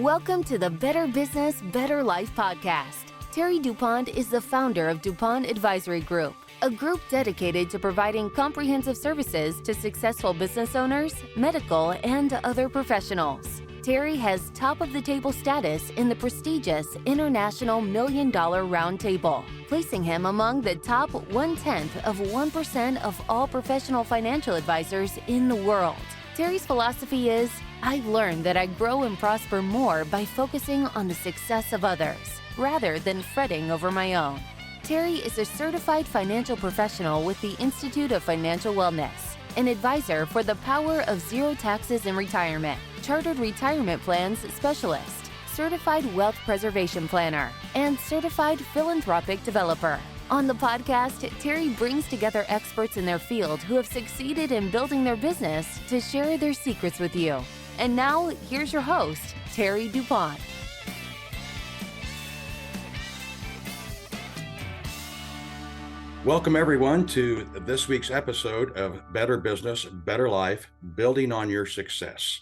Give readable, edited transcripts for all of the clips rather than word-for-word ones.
Welcome to the Better Business, Better Life podcast. Terry DuPont is the founder of DuPont Advisory Group, a group dedicated to providing comprehensive services to successful business owners, medical, and other professionals. Terry has top-of-the-table status in the prestigious International $1 Million Roundtable, placing him among the top 0.1% of all professional financial advisors in the world. Terry's philosophy is, I've learned that I grow and prosper more by focusing on the success of others, rather than fretting over my own. Terry is a certified financial professional with the Institute of Financial Wellness, an advisor for the Power of Zero Taxes in Retirement, chartered retirement plans specialist, certified wealth preservation planner, and certified philanthropic developer. On the podcast, Terry brings together experts in their field who have succeeded in building their business to share their secrets with you. And now, here's your host, Terry DuPont. Welcome, everyone, to this week's episode of Better Business, Better Life, Building on Your Success.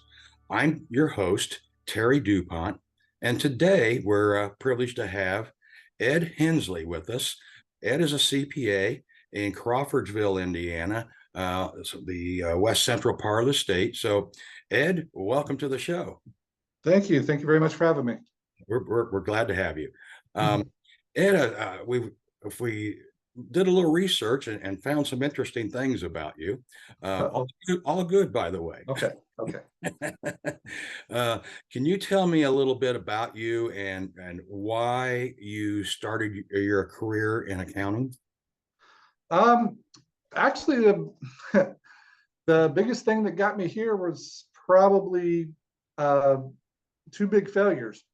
I'm your host, Terry DuPont, and today we're privileged to have Ed Hensley with us. Ed is a CPA in Crawfordsville, Indiana, the west central part of the state. So, Ed, welcome to the show. Thank you. Thank you very much for having me. We're glad to have you. Ed, we did a little research and found some interesting things about you. All good, by the way. Okay. Can you tell me a little bit about you and why you started your career in accounting? Actually, the biggest thing that got me here was probably two big failures.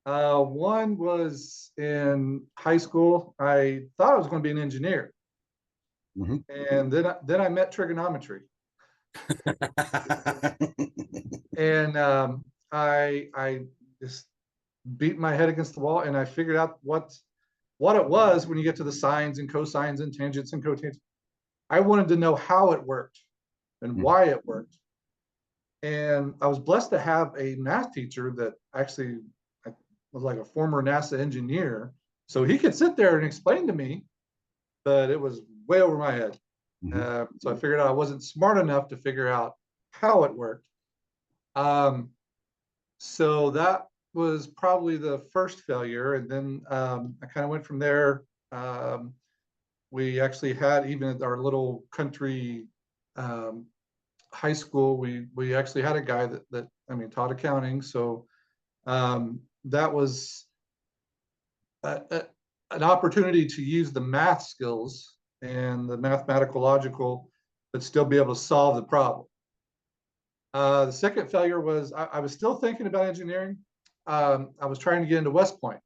One was in high school. I thought I was going to be an engineer, and then I met trigonometry, and I just beat my head against the wall, and I figured out what it was when you get to the sines and cosines and tangents and cotangents. I wanted to know how it worked and why it worked, and I was blessed to have a math teacher that actually was like a former NASA engineer, so he could sit there and explain to me, but it was way over my head. So I figured out I wasn't smart enough to figure out how it worked. So that was probably the first failure, and then I kind of went from there. We actually had, even at our little country high school, we actually had a guy that taught accounting. So that was an opportunity to use the math skills and the mathematical logical, but still be able to solve the problem. The second failure was I was still thinking about engineering. I was trying to get into West Point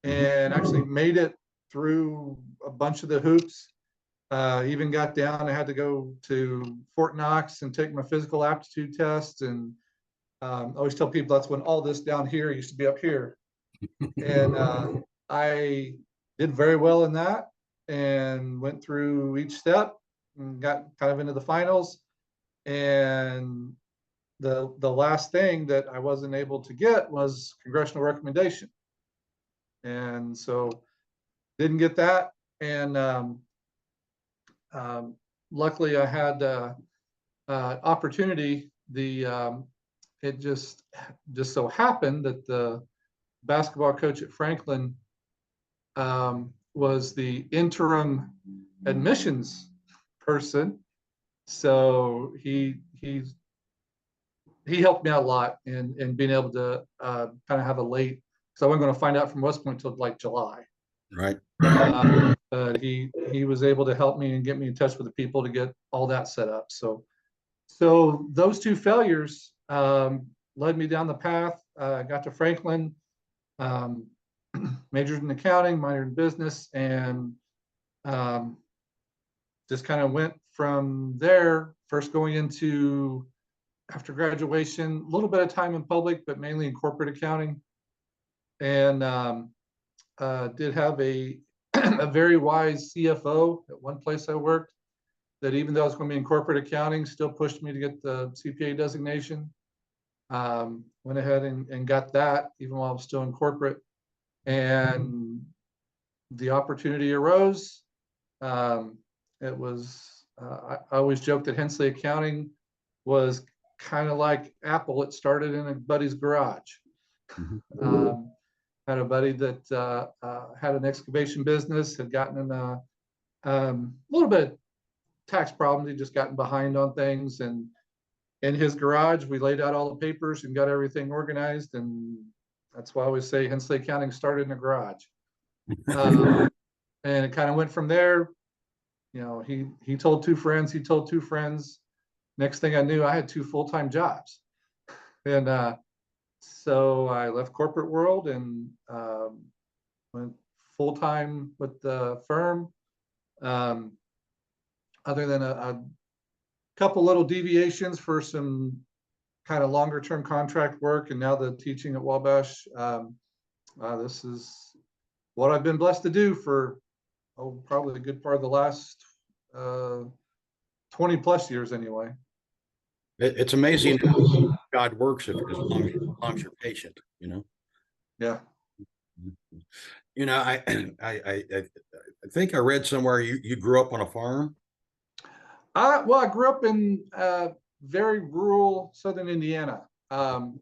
and actually made it through a bunch of the hoops. Even got down. I had to go to Fort Knox and take my physical aptitude test, and I always tell people that's when all this down here used to be up here. And I did very well in that and went through each step and got kind of into the finals. And the last thing that I wasn't able to get was congressional recommendation. And so didn't get that. And luckily I had opportunity. It just so happened that the basketball coach at Franklin was the interim admissions person. So he helped me out a lot in being able to kind of have a late, because I wasn't going to find out from West Point until like July. Right. But he was able to help me and get me in touch with the people to get all that set up. So those two failures led me down the path. Got to Franklin, majored in accounting, minored in business, and just kind of went from there. First going into, after graduation, a little bit of time in public, but mainly in corporate accounting, and did have a very wise CFO at one place I worked, that even though I was going to be in corporate accounting, still pushed me to get the CPA designation. Went ahead and got that even while I was still in corporate, and the opportunity arose. It was, I always joke that Hensley Accounting was kind of like Apple. It started in a buddy's garage. Had a buddy that had an excavation business, had gotten in a little bit of tax problems. He'd just gotten behind on things. And in his garage, we laid out all the papers and got everything organized. And that's why I always say Hensley Accounting started in a garage. And it kind of went from there. You know, he told two friends, he told two friends. Next thing I knew, I had two full-time jobs. And so I left corporate world and went full-time with the firm. Other than a couple little deviations for some kind of longer term contract work, and now the teaching at Wabash. This is what I've been blessed to do for probably a good part of the last 20 plus years anyway. It's amazing how God works as long as you're patient, you know? Yeah. You know, I think I read somewhere you grew up on a farm. Well, I grew up in very rural southern Indiana. Our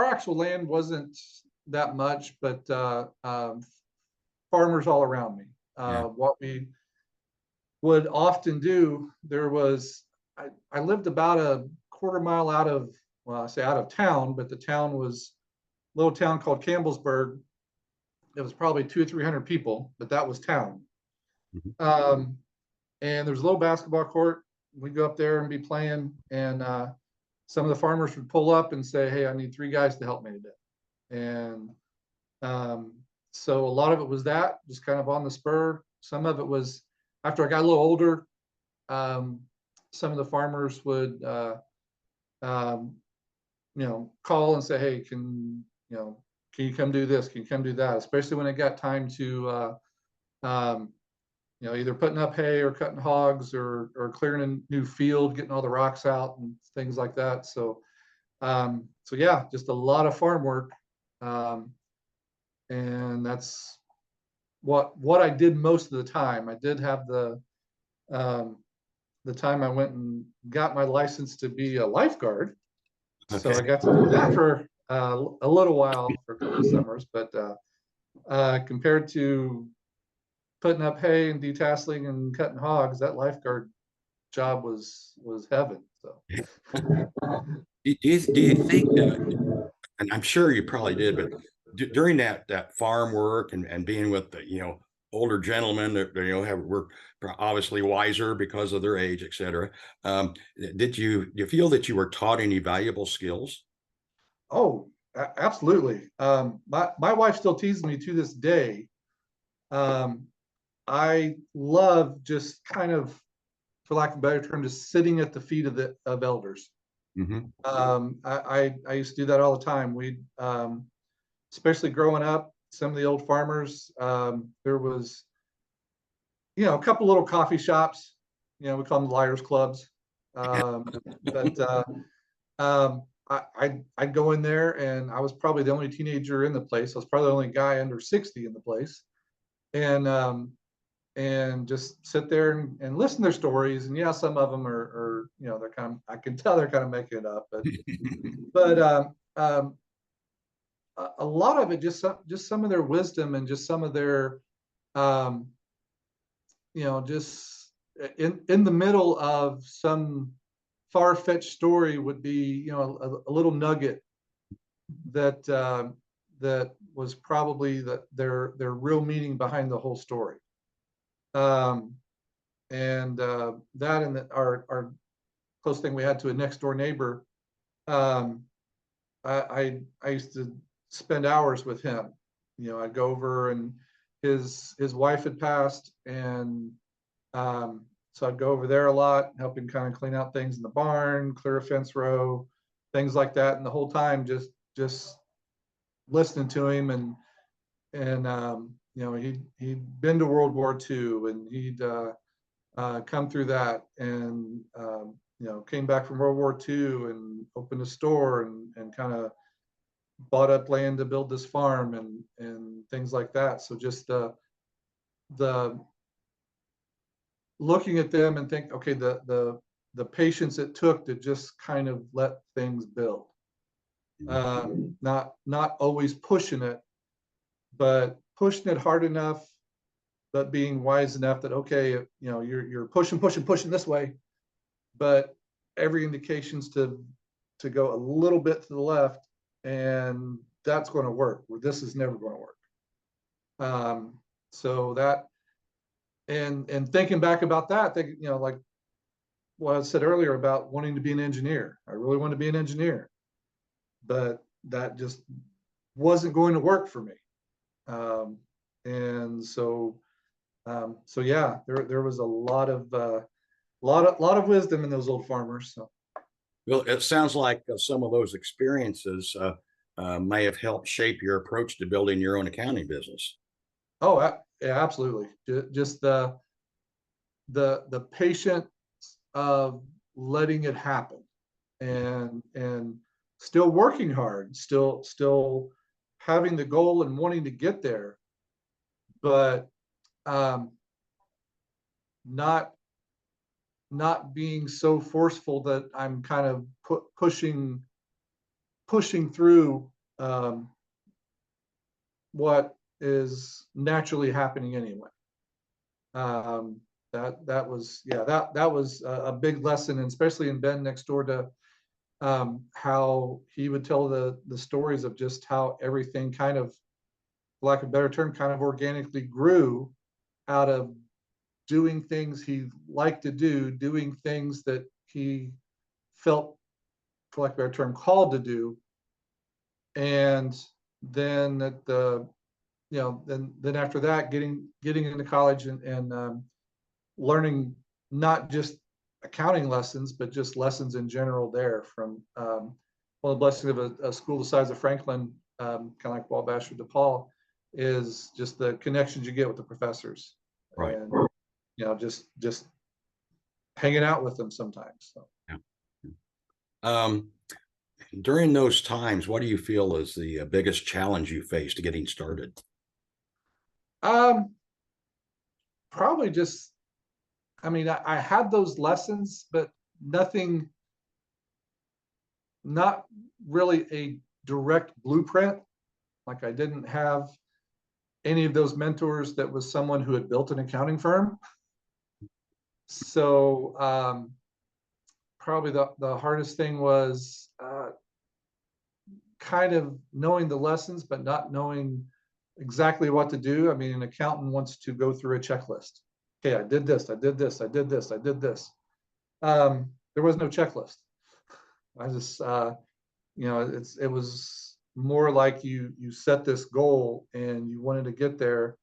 actual land wasn't that much, but farmers all around me. What we would often do, I lived about a quarter mile out of, well, I say out of town, but the town was a little town called Campbellsburg. It was probably 200 or 300 people, but that was town. And there's a little basketball court. We'd go up there and be playing, and some of the farmers would pull up and say, "Hey, I need 3 guys to help me today." And so a lot of it was that, just kind of on the spur. Some of it was after I got a little older. Some of the farmers would, call and say, "Hey, can you come do this? Can you come do that?" Especially when it got time to either putting up hay or cutting hogs or clearing a new field, getting all the rocks out and things like that. So yeah, just a lot of farm work. And that's what I did most of the time. I did have the time I went and got my license to be a lifeguard. Okay. So I got to do that for a little while, for a couple of summers, but compared to putting up hay and detasseling and cutting hogs, that lifeguard job was heaven. So do you think and I'm sure you probably did, but during that farm work and being with the older gentlemen that were obviously wiser because of their age, etc. Did you feel that you were taught any valuable skills? Oh, absolutely. My wife still teases me to this day. I love just kind of, for lack of a better term, just sitting at the feet of elders. I used to do that all the time. We, especially growing up, some of the old farmers, there was, a couple little coffee shops, we call them liars clubs. But I'd go in there, and I was probably the only teenager in the place. I was probably the only guy under 60 in the place. And just sit there and listen to their stories. And yeah, some of them are they're kind of, I can tell they're kind of making it up, but a lot of it just some of their wisdom and just some of their just in the middle of some far-fetched story would be a little nugget that that was probably their real meaning behind the whole story. And that and our close thing we had to a next door neighbor. I used to spend hours with him. I'd go over, and his wife had passed, and so I'd go over there a lot, help him kind of clean out things in the barn, clear a fence row, things like that. And the whole time just listening to him, and he'd been to World War II, and he'd come through that, and came back from World War II and opened a store and kind of bought up land to build this farm and things like that. So just the looking at them and think, okay, the patience it took to just kind of let things build. Not always pushing it, but pushing it hard enough, but being wise enough that, okay, you're pushing this way, but every indication's to go a little bit to the left, and that's going to work, where this is never going to work. So that, and thinking back about that, like what I said earlier about wanting to be an engineer. I really wanted to be an engineer, but that just wasn't going to work for me. And so yeah, there was a lot of wisdom in those old farmers. So. Well, it sounds like some of those experiences may have helped shape your approach to building your own accounting business. Oh, yeah, absolutely. Just the patience of letting it happen, and still working hard, still having the goal and wanting to get there, but not being so forceful that I'm kind of pushing through what is naturally happening anyway. That was a big lesson, and especially in Ben next door to how he would tell the stories of just how everything kind of, for lack of a better term, kind of organically grew out of doing things he liked to do, doing things that he felt, for lack of a better term, called to do. And then at the, then after that, getting into college and learning not just accounting lessons, but just lessons in general there from one of the blessings of a school the size of Franklin, kind of like Wabash or DuPont, is just the connections you get with the professors. Right. And just hanging out with them sometimes. So. Yeah. During those times, what do you feel is the biggest challenge you faced getting started? Probably just, I had those lessons, but not really a direct blueprint. Like I didn't have any of those mentors that was someone who had built an accounting firm. So probably the hardest thing was kind of knowing the lessons, but not knowing exactly what to do. An accountant wants to go through a checklist. Okay, I did this, I did this, I did this, I did this. There was no checklist. I just, it was more like you set this goal and you wanted to get there.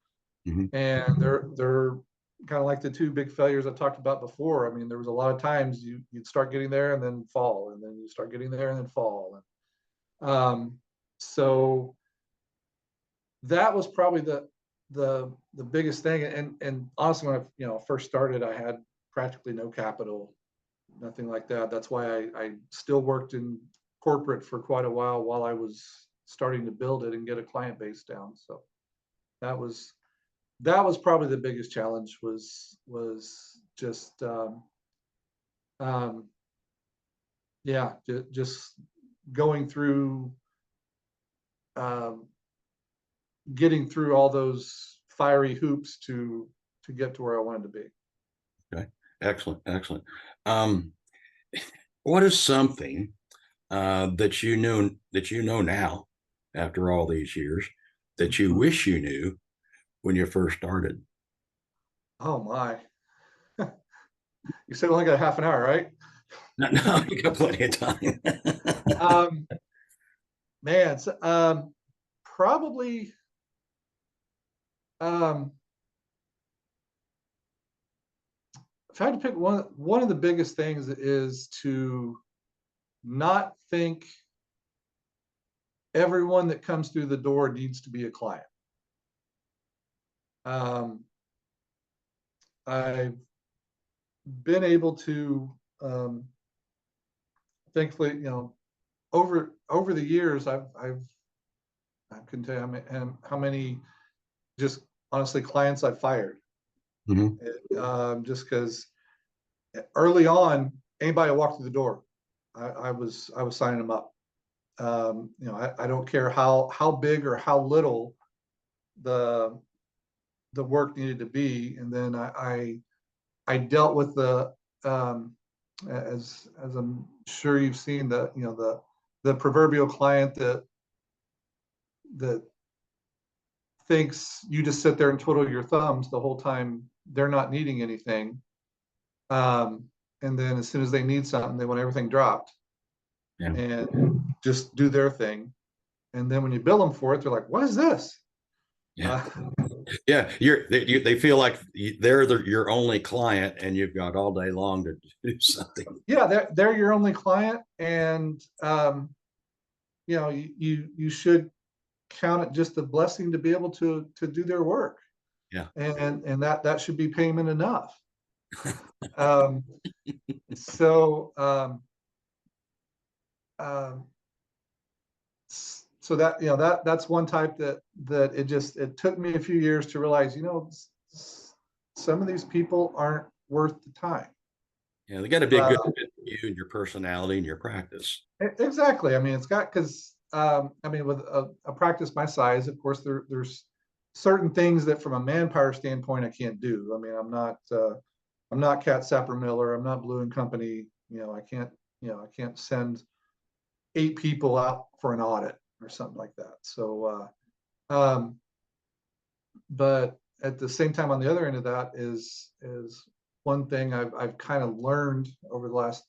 Mm-hmm. And they're kind of like the two big failures I talked about before. There was a lot of times you'd start getting there and then fall, and then you start getting there and then fall. And so that was probably the biggest thing. And honestly, when I first started, I had practically no capital, nothing like that. That's why I still worked in corporate for quite a while I was starting to build it and get a client base down. So that was probably the biggest challenge, was just just going through getting through all those fiery hoops to get to where I wanted to be. Okay, excellent. What is something that you know now, after all these years, that you wish you knew when you first started? Oh my! You said we only got half an hour, right? No, you got plenty of time. Man, probably. If I had to pick one of the biggest things is to not think everyone that comes through the door needs to be a client. I've been able to thankfully, over the years, I couldn't tell you how many just honestly clients I fired. Just because early on, anybody who walked through the door, I was signing them up. I don't care how big or how little the work needed to be, and then I dealt with the as I'm sure you've seen, the proverbial client that thinks you just sit there and twiddle your thumbs the whole time they're not needing anything. And then as soon as they need something, they want everything dropped and just do their thing. And then when you bill them for it, they're like, what is this? Yeah, they feel like they're your only client, and you've got all day long to do something. Yeah, they're your only client, and you should count it just a blessing to be able to do their work. Yeah, and that should be payment enough. So that's one type that it took me a few years to realize, some of these people aren't worth the time. Yeah, they got to be a good fit for you and your personality and your practice. Exactly. I mean, it's got, because with a practice my size, of course, there's certain things that from a manpower standpoint I can't do. I mean, I'm not Cat Sapper Miller. I'm not Blue and Company. I can't send 8 people out for an audit or something like that. So, but at the same time, on the other end of that is one thing I've kind of learned over the last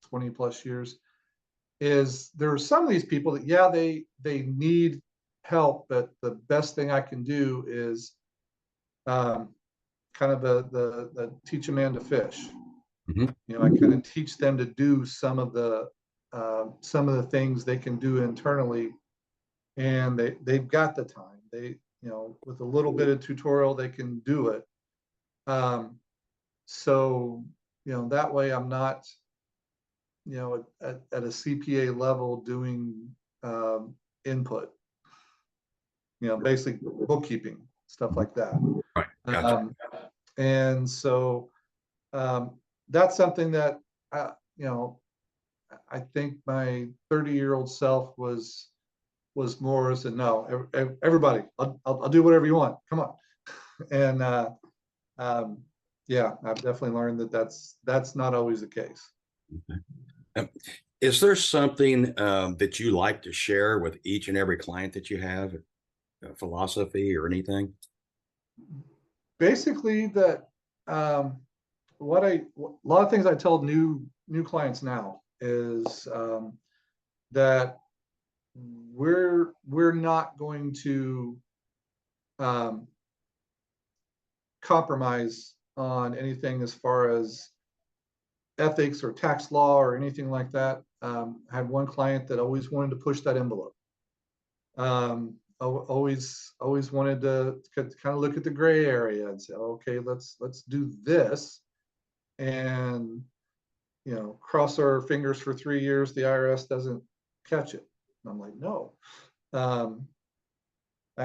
20 plus years is there are some of these people that, they need help, but the best thing I can do is kind of the teach a man to fish. I kind of teach them to do some of the things they can do internally, and they've got the time. They, with a little bit of tutorial, they can do it. So, that way I'm not, at a CPA level doing input, basically bookkeeping, stuff like that. Right. Gotcha. And so that's something that, I think my 30-year-old self was more as a no, everybody, I'll do whatever you want. Come on. And I've definitely learned that that's not always the case. Okay. Is there something that you like to share with each and every client that you have, a philosophy or anything? Basically, that a lot of things I tell new clients now is that we're not going to compromise on anything as far as ethics or tax law or anything like that. I had one client that always wanted to push that envelope. Always wanted to kind of look at the gray area and say, okay, let's do this, and cross our fingers for 3 years the IRS doesn't catch it. And I'm like, no. I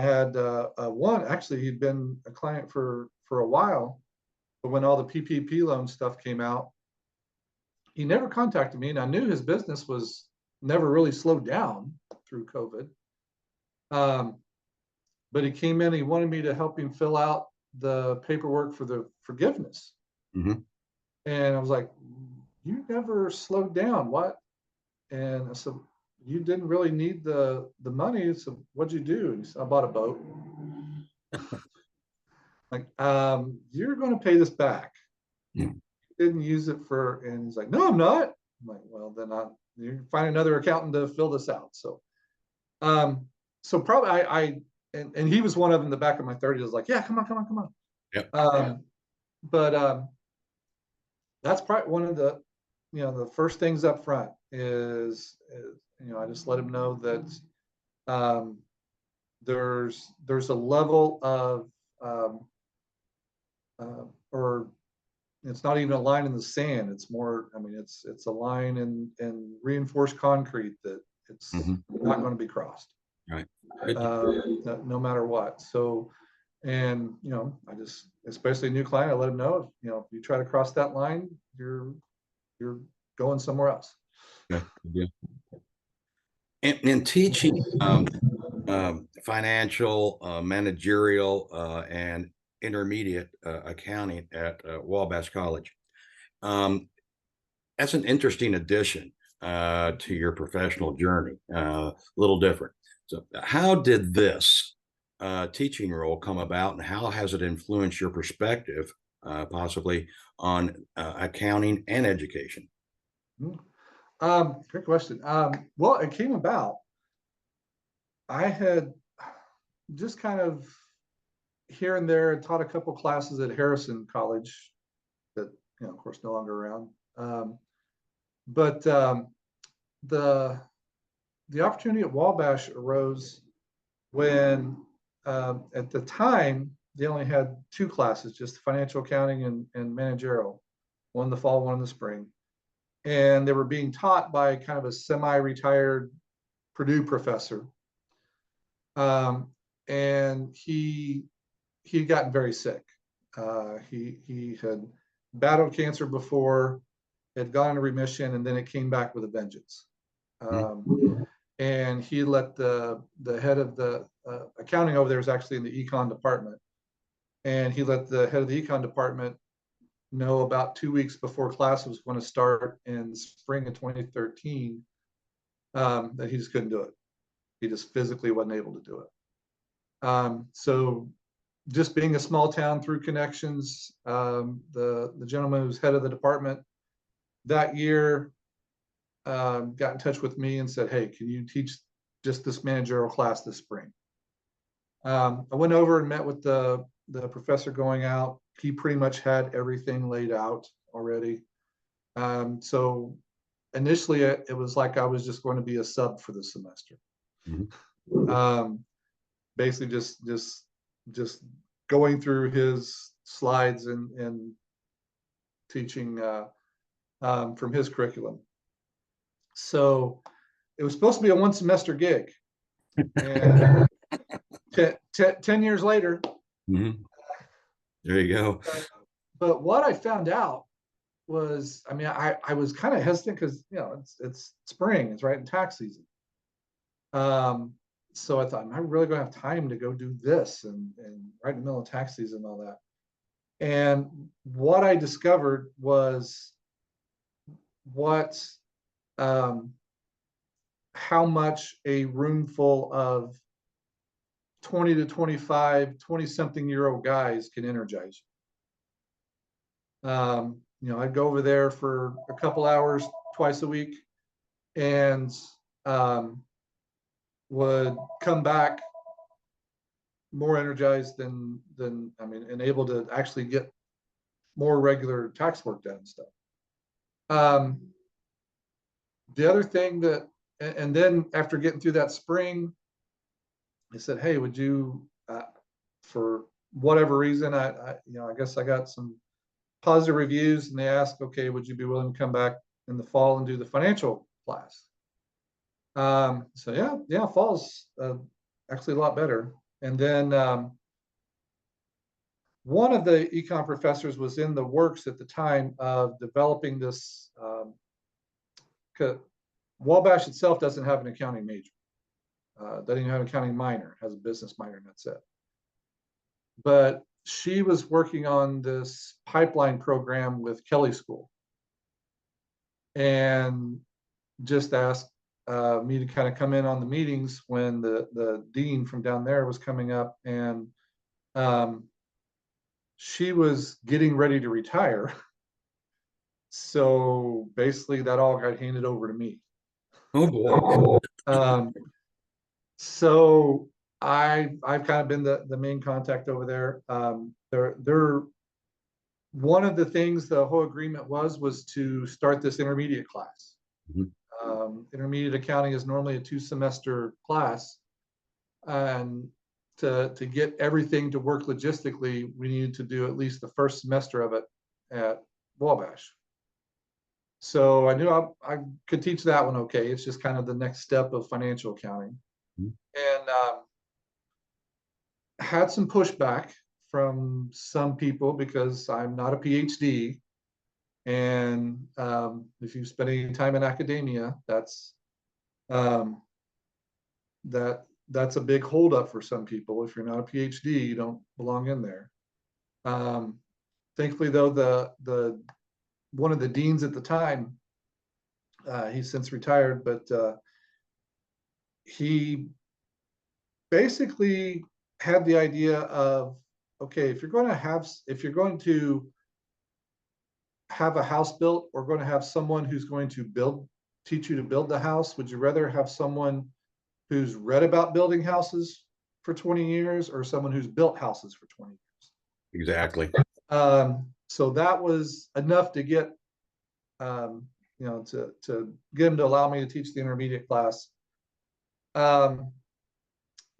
had one, actually, he'd been a client for a while, but when all the PPP loan stuff came out, he never contacted me, and I knew his business was never really slowed down through COVID. But he came in, he wanted me to help him fill out the paperwork for the forgiveness. And I was like, you never slowed down, what? And I said, you didn't really need the money, so what'd you do? And he said, I bought a boat. Like, you're going to pay this back. Didn't use it for, and he's like, no, I'm not. I'm like, well, then you find another accountant to fill this out. So, so probably and he was one of them in the back of my 30s. I was like, yeah, come on. Yep. But that's probably one of the, the first things up front is I just let him know that there's a level of or it's not even a line in the sand. It's more, I mean, it's a line in reinforced concrete that it's not going to be crossed. Right. No matter what. So, and I just, especially a new client, I let them know, if you try to cross that line, you're going somewhere else. Okay. Yeah. In teaching financial, managerial, and intermediate accounting at Wabash College, that's an interesting addition to your professional journey. A little different. So, how did this teaching role come about, and how has it influenced your perspective, possibly, on accounting and education? Great question. Well, it came about. I had just kind of here and there taught a couple classes at Harrison College that, of course, no longer around. But the opportunity at Wabash arose when, at the time, they only had two classes, just financial accounting and managerial, one in the fall, one in the spring. And they were being taught by kind of a semi-retired Purdue professor. And he had gotten very sick. He had battled cancer before, had gone into remission, and then it came back with a vengeance. And he let the head of the accounting over there was actually in the econ department. And he let the head of the econ department know about 2 weeks before class was going to start in spring of 2013 that he just couldn't do it. He just physically wasn't able to do it. So just being a small town through connections, the gentleman who's head of the department that year got in touch with me and said, hey, can you teach just this managerial class this spring? I went over and met with the professor going out. He pretty much had everything laid out already. So initially it was like I was just going to be a sub for the semester. Basically just going through his slides and teaching from his curriculum. So it was supposed to be a 1 semester gig. And 10 years later. There you go. But what I found out was, I mean, I was kind of hesitant because, it's spring, it's right in tax season. So I thought, am I really going to have time to go do this and right in the middle of tax season and all that? And what I discovered was how much a room full of 20 to 25, 20-something-year-old guys can energize you. I'd go over there for a couple hours twice a week and would come back more energized than and able to actually get more regular tax work done and stuff. The other thing and then after getting through that spring, I said, hey, would you, for whatever reason, I guess I got some positive reviews, and they asked, okay, would you be willing to come back in the fall and do the financial class? So yeah, fall's actually a lot better. And then one of the econ professors was in the works at the time of developing this. Wabash itself doesn't have an accounting major. Doesn't even have an accounting minor, has a business minor, and that's it. But she was working on this pipeline program with Kelly School and just asked me to kind of come in on the meetings when the dean from down there was coming up, and she was getting ready to retire. So basically that all got handed over to me. Oh boy. So I've kind of been the main contact over there. They're one of the things the whole agreement was to start this intermediate class. Intermediate accounting is normally a 2-semester class, and to get everything to work logistically, we needed to do at least the first semester of it at Wabash. So I knew I could teach that one okay. It's just kind of the next step of financial accounting. Mhm. And had some pushback from some people because I'm not a PhD. And if you've spent any time in academia, um, that's a big holdup for some people. If you're not a PhD, you don't belong in there. Thankfully, though, the one of the deans at the time, he's since retired, but he basically had the idea of, okay, if you're going to have a house built, or going to have someone who's going to teach you to build the house, would you rather have someone who's read about building houses for 20 years or someone who's built houses for 20 Exactly. years? So that was enough to get, to get him to allow me to teach the intermediate class.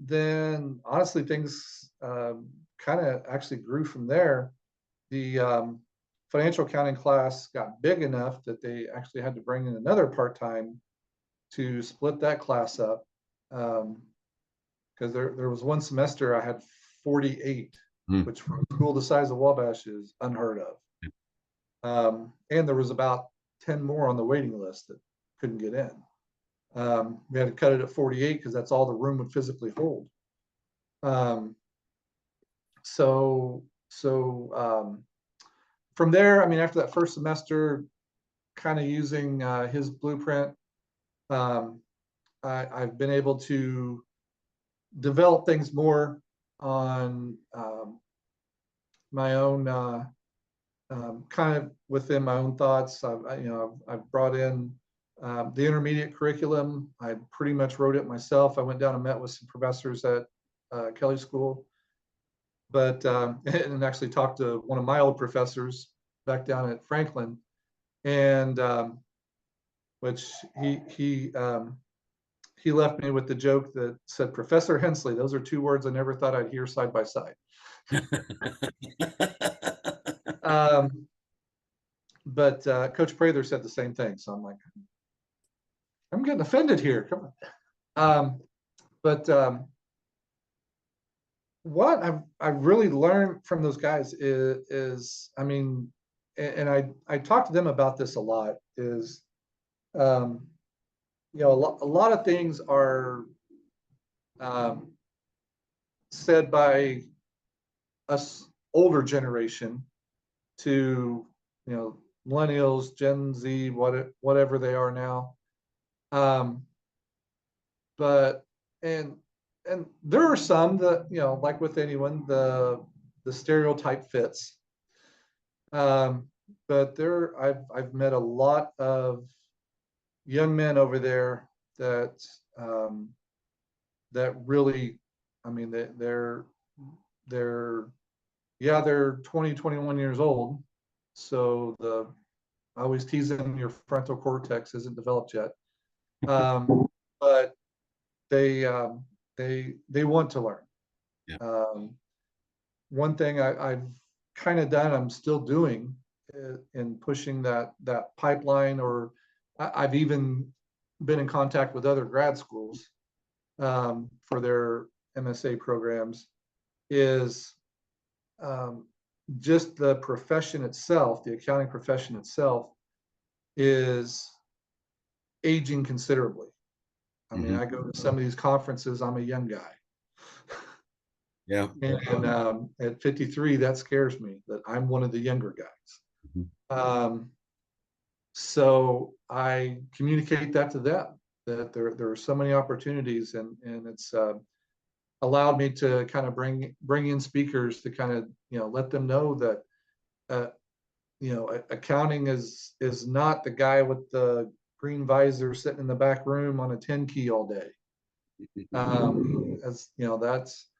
Then honestly, things kind of actually grew from there. The financial accounting class got big enough that they actually had to bring in another part-time to split that class up. Because there was one semester I had 48, which for a school the size of Wabash is unheard of. And there was about 10 more on the waiting list that couldn't get in. We had to cut it at 48 because that's all the room would physically hold. So from there, I mean, after that first semester, kind of using his blueprint, I've been able to develop things more on my own, kind of within my own thoughts. I've brought in the intermediate curriculum. I pretty much wrote it myself. I went down and met with some professors at Kelly School, but and actually talked to one of my old professors back down at Franklin, and which he left me with the joke that said, "Professor Hensley." Those are two words I never thought I'd hear side by side. But Coach Prather said the same thing, so I'm like, I'm getting offended here. Come on. What I've really learned from those guys is I mean, and I talk to them about this a lot, is a lot of things are said by us older generation to millennials, Gen Z, whatever they are now. But and there are some that, like with anyone, the stereotype fits. But I've met a lot of young men over there that that really, I mean, they're 20, 21 years old. So I always tease them, your frontal cortex isn't developed yet. But they want to learn. Yeah. One thing I've kind of done, I'm still doing in pushing that pipeline, or I've even been in contact with other grad schools for their MSA programs, is just the profession itself, the accounting profession itself, is aging considerably. I mean, I go to some of these conferences, I'm a young guy. Yeah. And at 53, that scares me that I'm one of the younger guys. So I communicate that to them, that there are so many opportunities, and it's allowed me to kind of bring in speakers to kind of let them know that accounting is not the guy with the green visor sitting in the back room on a 10 key all day. As that's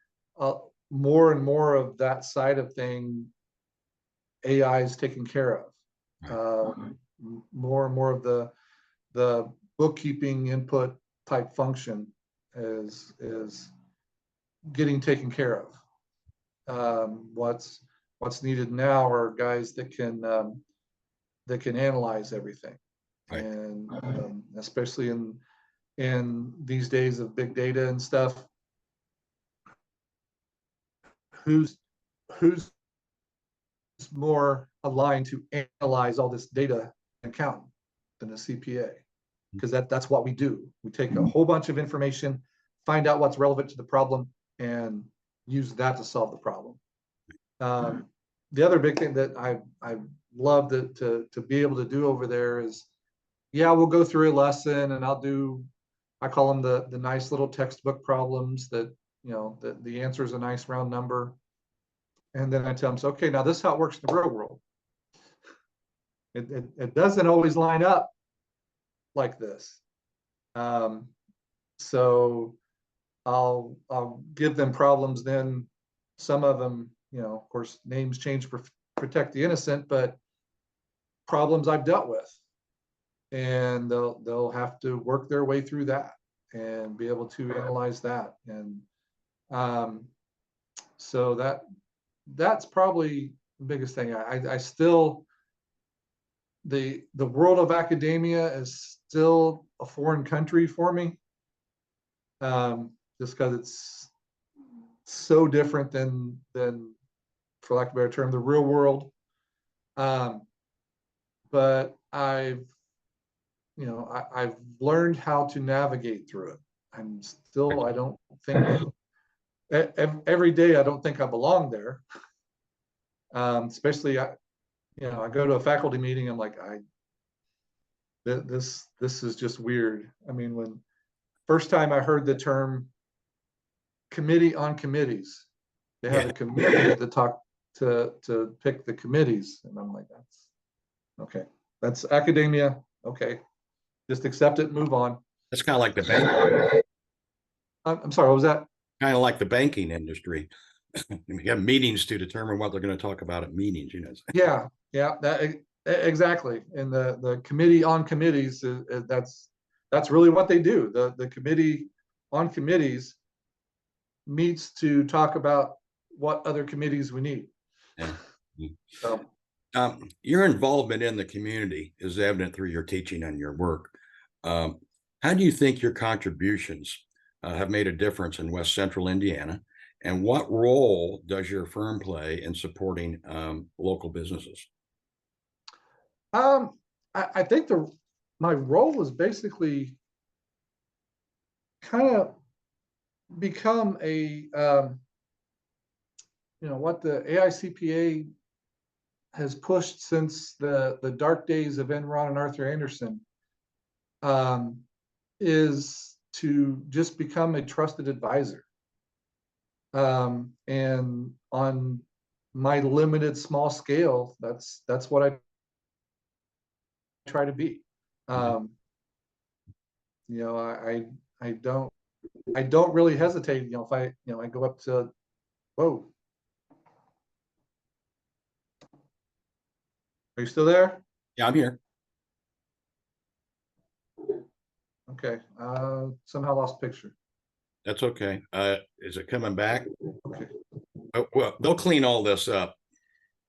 more and more of that side of thing AI is taken care of. More and more of the bookkeeping input type function is getting taken care of. What's needed now are guys that can that can analyze everything. Right. And especially in these days of big data and stuff, who's more aligned to analyze all this data accountant than a CPA? Because that's what we do. We take a whole bunch of information, find out what's relevant to the problem, and use that to solve the problem. The other big thing that I love to be able to do over there is, yeah, we'll go through a lesson and I call them the nice little textbook problems that, the answer is a nice round number. And then I tell them, so, okay, now this is how it works in the real world. It doesn't always line up like this. So I'll give them problems. Then some of them, of course, names change for protect the innocent, but problems I've dealt with, and they'll have to work their way through that and be able to analyze that. And so that's probably the biggest thing. I still, the world of academia is still a foreign country for me, just because it's so different than, for lack of a better term, the real world. But I've learned how to navigate through it. I don't think every day, I don't think I belong there. Especially, I go to a faculty meeting, I'm like, this is just weird. I mean, when first time I heard the term committee on committees, they have a committee to talk to pick the committees, and I'm like, that's okay. That's academia. Okay, just accept it and move on. That's kind of like the bank. I'm sorry, what was that? Kind of like the banking industry. We have meetings to determine what they're going to talk about at meetings, Yeah, that exactly. And the committee on committees, that's really what they do. The committee on committees meets to talk about what other committees we need. Yeah. So, your involvement in the community is evident through your teaching and your work. How do you think your contributions have made a difference in West Central Indiana? And what role does your firm play in supporting local businesses? I think my role is basically kind of become what the AICPA has pushed since the dark days of Enron and Arthur Andersen, is to just become a trusted advisor. And on my limited small scale, that's what I try to be. I don't really hesitate. If I go up to, whoa, are you still there? Yeah, I'm here. Okay. Somehow lost picture. That's okay. Is it coming back? Okay. Oh, well, they'll clean all this up.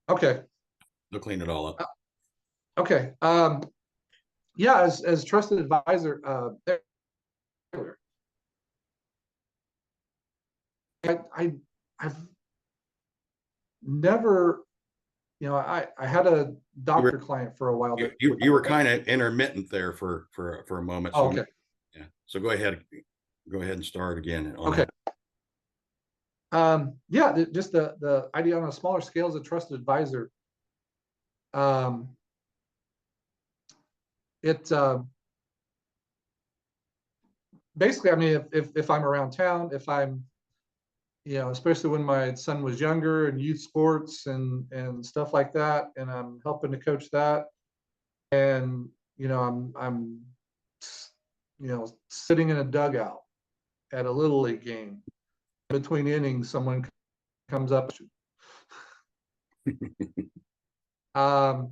Okay. They'll clean it all up. Okay. Yeah, as trusted advisor, I've never, I had a doctor client for a while. You were kind of intermittent there for a moment. So, okay. Yeah. So go ahead and start again. Okay. Yeah, just the idea on a smaller scale as a trusted advisor. Basically, I mean, if I'm around town, if I'm, especially when my son was younger and youth sports and stuff like that, and I'm helping to coach that, and I'm sitting in a dugout at a little league game, between innings, someone comes up. At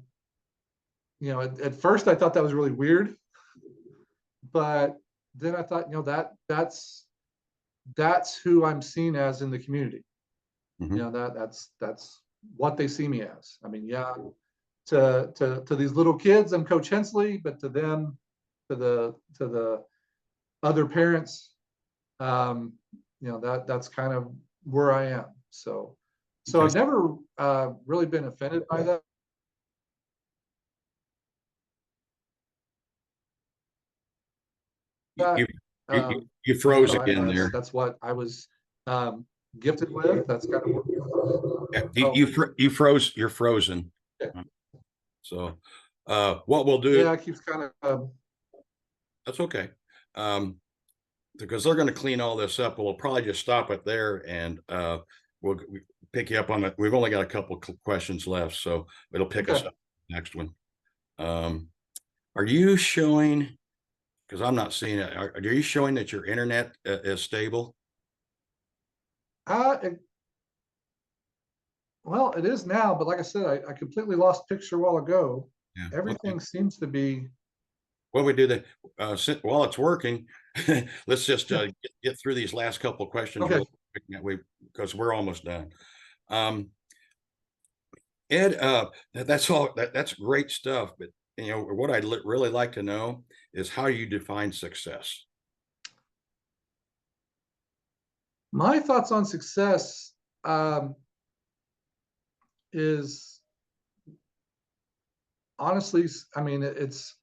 first I thought that was really weird, but then I thought, that's who I'm seen as in the community. Mm-hmm. That's what they see me as. I mean, yeah, to these little kids, I'm Coach Hensley, but to them, to the other parents, that's kind of where I am. So I've never really been offended by that. You froze again there. That's what I was gifted with. That's kind of what you froze. You're frozen. Okay. So what we'll do. Yeah, it keeps kind of. That's okay. Because they're going to clean all this up. We'll probably just stop it there, and we'll pick you up on it. We've only got a couple questions left, so it'll pick us up next one. Are you showing? Because I'm not seeing it. Are you showing that your internet is stable? Well, it is now, but like I said, I completely lost picture a while ago. Yeah, everything seems to be. Well, we do that while it's working. Let's just get through these last couple of questions real quick, because we're almost done. Ed, that's all. That's great stuff. But what I'd really like to know is how you define success. My thoughts on success is honestly, I mean, it's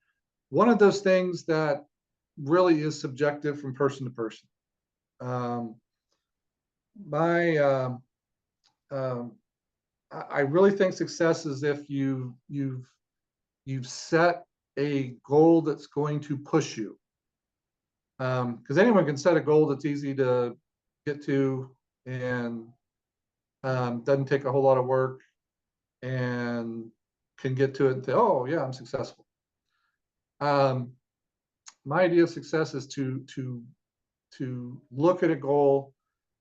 one of those things that really is subjective from person to person. I really think success is if you've set a goal that's going to push you. Because anyone can set a goal that's easy to get to and doesn't take a whole lot of work and can get to it and say, oh yeah, I'm successful. My idea of success is to look at a goal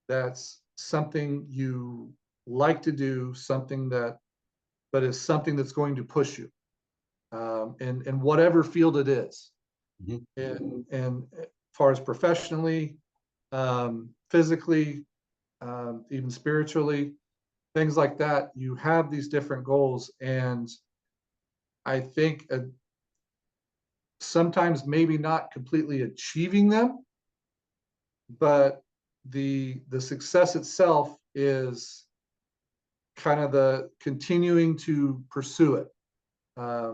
that's something you like to do, but is something that's going to push you in whatever field it is. Mm-hmm. And as far as professionally, physically, even spiritually, things like that, you have these different goals. And I think sometimes maybe not completely achieving them, but the success itself is kind of the continuing to pursue it. I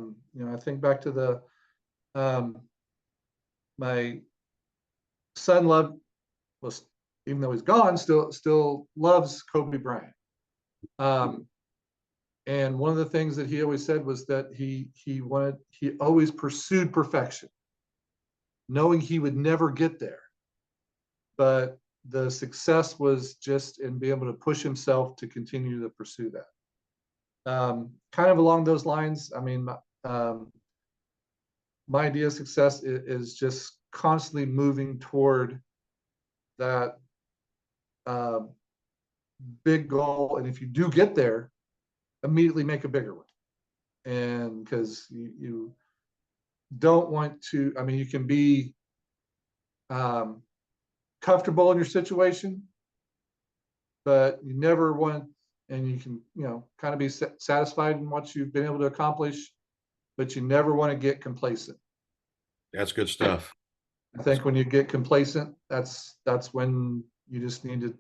think back to my son even though he's gone, still loves Kobe Bryant. And one of the things that he always said was that he always pursued perfection, knowing he would never get there. But the success was just in being able to push himself to continue to pursue that. Kind of along those lines, I mean, my idea of success is just constantly moving toward that big goal. And if you do get there, immediately make a bigger one. And because you don't want to, I mean, you can be comfortable in your situation, but you never want, and you can, kind of be satisfied in what you've been able to accomplish, but you never want to get complacent. That's good stuff. I think when you get complacent, that's when you just need to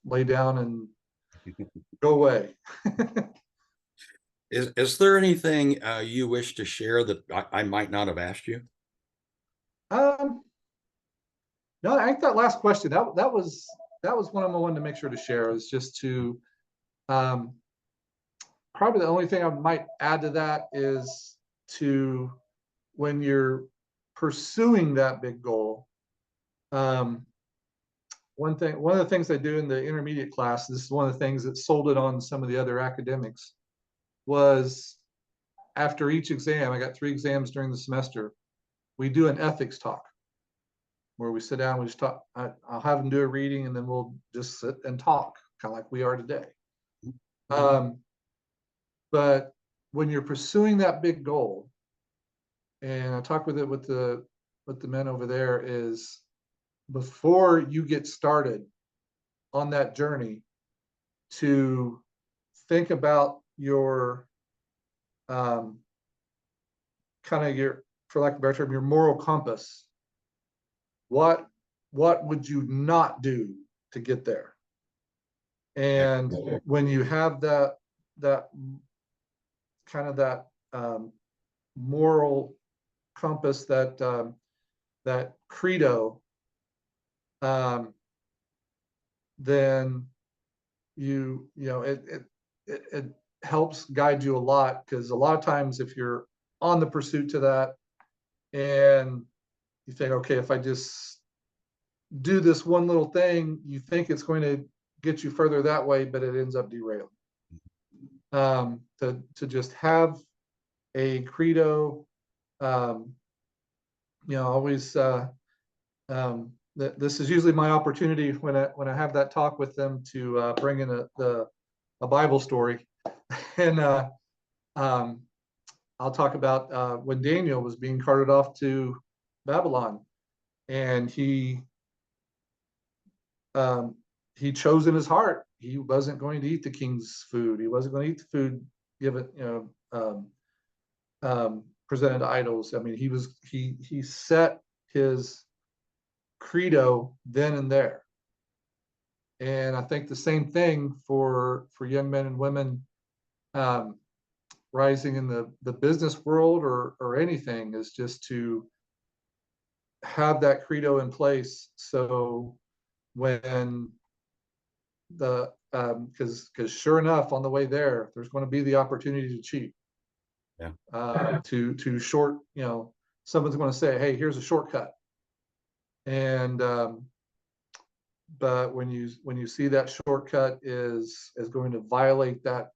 lay down and go away. Is there anything you wish to share that I might not have asked you? No, I think that last question, that was one I wanted to make sure to share, is just to probably the only thing I might add to that is to, when you're pursuing that big goal, one of the things I do in the intermediate class, this is one of the things that sold it on some of the other academics, was after each exam, I got 3 exams during the semester, we do an ethics talk where we sit down, we just talk. I'll have them do a reading and then we'll just sit and talk, kind of like we are today. But when you're pursuing that big goal, and I talk with the men over there, is before you get started on that journey, to think about your kind of your, for lack of a better term, your moral compass. What would you not do to get there? And when you have that kind of that moral compass, that credo, then it helps guide you a lot, because a lot of times if you're on the pursuit to that and you think, okay, if I just do this one little thing, you think it's going to get you further that way, but it ends up derailing. To just have a credo, always, this is usually my opportunity when I have that talk with them to bring in a Bible story. And I'll talk about when Daniel was being carted off to Babylon, and he chose in his heart he wasn't going to eat the king's food. He wasn't going to eat the food given, presented to idols. I mean, he set his credo then and there. And I think the same thing for young men and women rising in the business world or anything, is just to have that credo in place. So when because sure enough, on the way there's going to be the opportunity to cheat. Yeah. To short, someone's going to say, hey, here's a shortcut. And but when you see that shortcut is going to violate that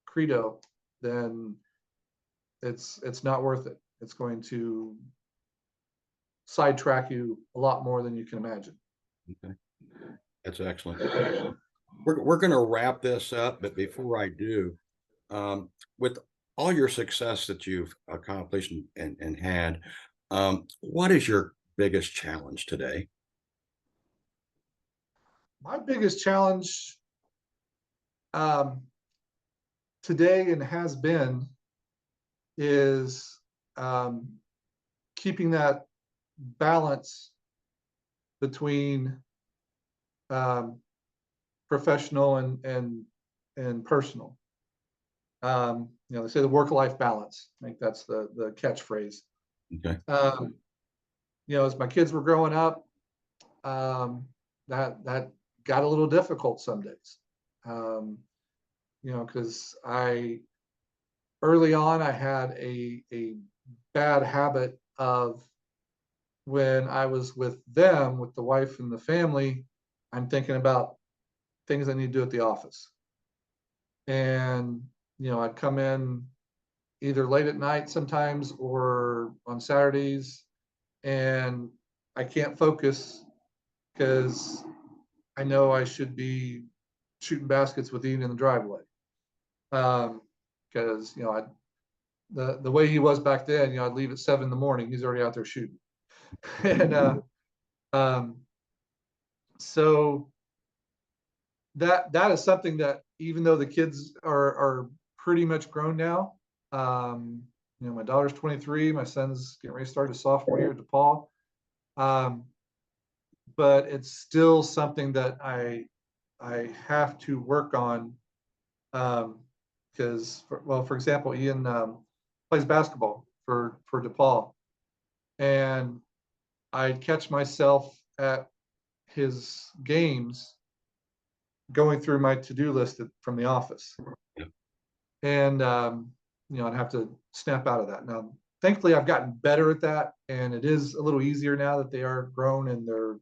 credo, then it's not worth it. It's going to sidetrack you a lot more than you can imagine. Okay. That's excellent. We're going to wrap this up, but before I do, with all your success that you've accomplished and had, what is your biggest challenge today? My biggest challenge today, and has been, is keeping that balance between professional and personal. They say the work-life balance. I think that's the catchphrase. Okay. As my kids were growing up, that got a little difficult some days. Because early on I had a bad habit of, when I was with them, with the wife and the family, I'm thinking about things I need to do at the office. And, I'd come in either late at night sometimes or on Saturdays, and I can't focus because I know I should be shooting baskets with Ian in the driveway. Because, the way he was back then, I'd leave at 7 a.m. He's already out there shooting. And so that is something that, even though the kids are pretty much grown now, my daughter's 23, my son's getting ready to start his sophomore year at DuPont, but it's still something that I have to work on, because for example, Ian plays basketball for DePaul, and I'd catch myself at his games going through my to-do list from the office. Yeah. And I'd have to snap out of that. Now, thankfully, I've gotten better at that, and it is a little easier now that they are grown and they're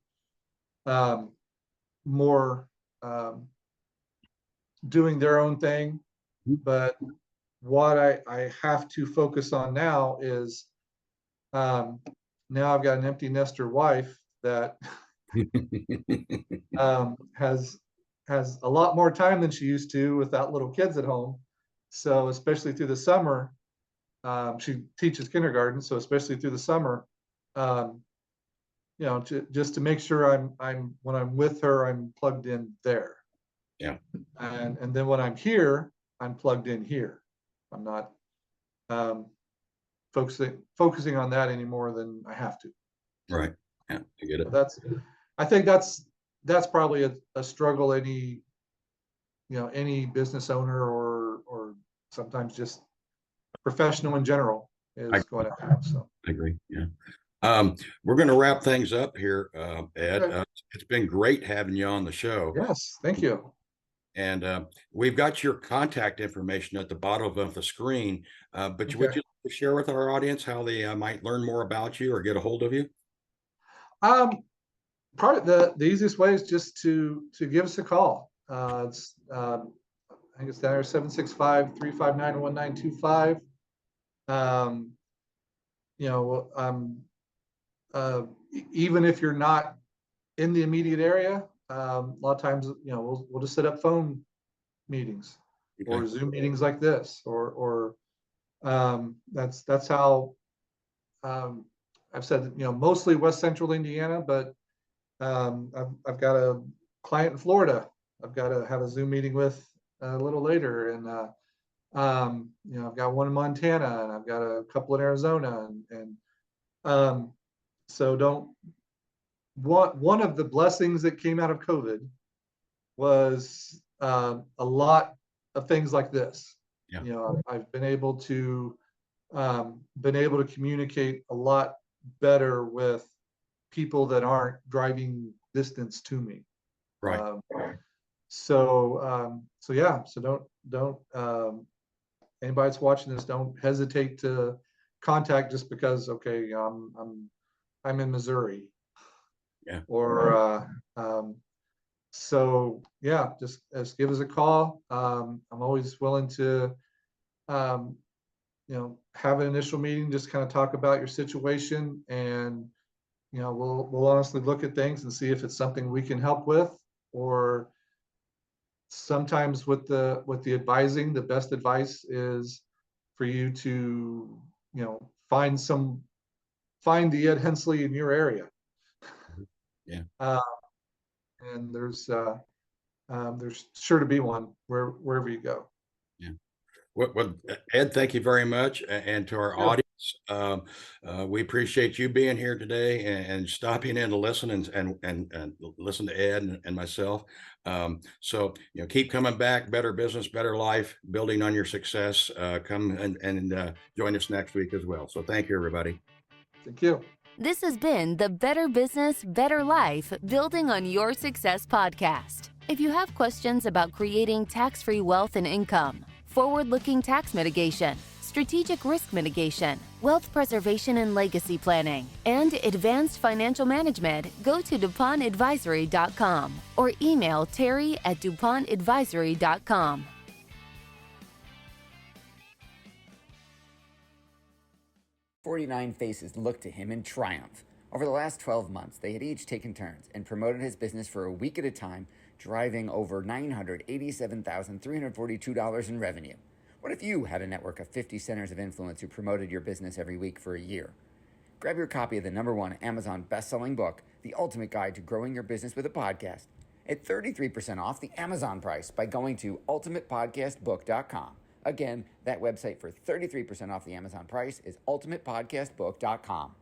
more doing their own thing. But what I have to focus on now is, now I've got an empty nester wife that has a lot more time than she used to without little kids at home. So especially through the summer, she teaches kindergarten. So especially through the summer, just to make sure I'm when I'm with her, I'm plugged in there. Yeah. And then when I'm here, I'm plugged in here. I'm not um, focusing on that any more than I have to. Right. Yeah, I get it. I think that's probably a struggle any business owner or sometimes just professional in general is going to have. So I agree. Yeah. We're going to wrap things up here, Ed. okay. It's been great having you on the show. Yes, thank you. And we've got your contact information at the bottom of the screen. But Okay. would you like to share with our audience how they might learn more about you or get a hold of you? Part of the easiest way is just to give us a call. It's I think it's there 765-359-1925. Even if you're not in the immediate area, a lot of times, we'll just set up phone meetings or Zoom meetings like this, or that's how I've said, mostly West Central Indiana, but I've got a client in Florida. I've got to have a Zoom meeting with a little later, and I've got one in Montana, and I've got a couple in Arizona, and so one of the blessings that came out of COVID was a lot of things like this. Yeah. I've been able to communicate a lot better with people that aren't driving distance to me. Right. So don't anybody that's watching this, don't hesitate to contact just because, okay, I'm in Missouri. Yeah. Or just give us a call. I'm always willing to have an initial meeting, just kind of talk about your situation, and we'll honestly look at things and see if it's something we can help with. Or sometimes with the advising, the best advice is for you to find the Ed Hensley in your area. Yeah. And there's sure to be one wherever you go. Yeah. Well, Ed, thank you very much. And to our audience, we appreciate you being here today and stopping in to listen and listen to Ed and myself. So, keep coming back. Better business, better life, building on your success. Come and join us next week as well. So thank you, everybody. Thank you. This has been the Better Business, Better Life, Building on Your Success podcast. If you have questions about creating tax-free wealth and income, forward-looking tax mitigation, strategic risk mitigation, wealth preservation and legacy planning, and advanced financial management, go to DuPontAdvisory.com or email Terry@DuPontAdvisory.com. 49 faces looked to him in triumph. Over the last 12 months, they had each taken turns and promoted his business for a week at a time, driving over $987,342 in revenue. What if you had a network of 50 centers of influence who promoted your business every week for a year? Grab your copy of the #1 Amazon best-selling book, The Ultimate Guide to Growing Your Business with a Podcast, at 33% off the Amazon price by going to ultimatepodcastbook.com. Again, that website for 33% off the Amazon price is ultimatepodcastbook.com.